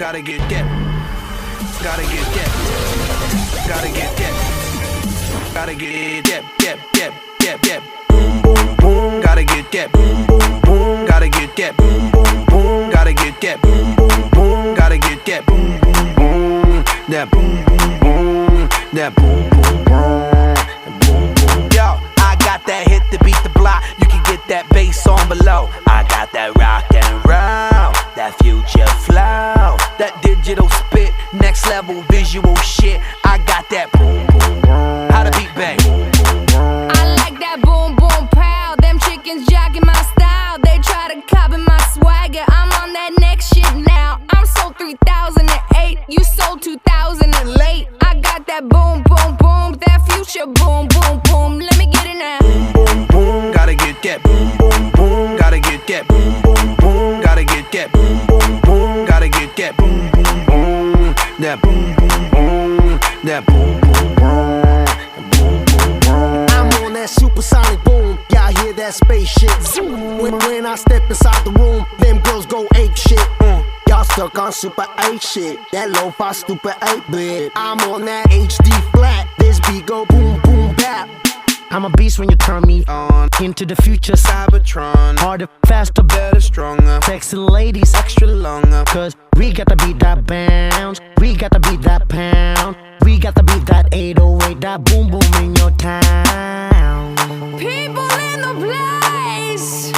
Gotta get that. Gotta get that. Gotta get that. Gotta get that. Boom, boom, boom. Gotta get that. Boom, boom, boom. Gotta get that. Boom, boom, boom. Gotta get that. Boom, boom, boom. Gotta get that. Boom, boom, boom. That boom, boom, boom. That boom, boom, boom. Yo, I got that hit to beat the block. You can get that bass on below. I got that rock and roll, that future flow, that digital spit, next level visual shit. I got that boom, boom, boom. How the beat bang? I like that boom, boom, pow. Them chickens jogging my style. They try to copy my swagger. I'm on that next shit now. I'm sold 3008. You sold 2000 and late. I got that boom, boom, boom. That future boom, boom, boom. Let me get it now. Boom, boom, boom. Gotta get that. Boom, boom, boom. Gotta get that. Boom, boom, boom. Gotta get that. Boom, boom, boom. Gotta get that. Boom, boom, boom. That boom, boom, boom. That boom, boom, boom. I'm on that supersonic boom. Y'all hear that spaceship zoom. When I step inside the room, them girls go ape shit. Y'all stuck on super 8 shit. That lo-fi stupid 8-bit. I'm on that HD flat. This beat go boom, boom, bap. I'm a beast when you turn me on. Into the future, Cybertron. Harder, faster, better, stronger. Sexy ladies, extra longer. Cause we gotta beat that bounce. We gotta beat that pound. We gotta beat that 808, that boom boom in your town. People in the place.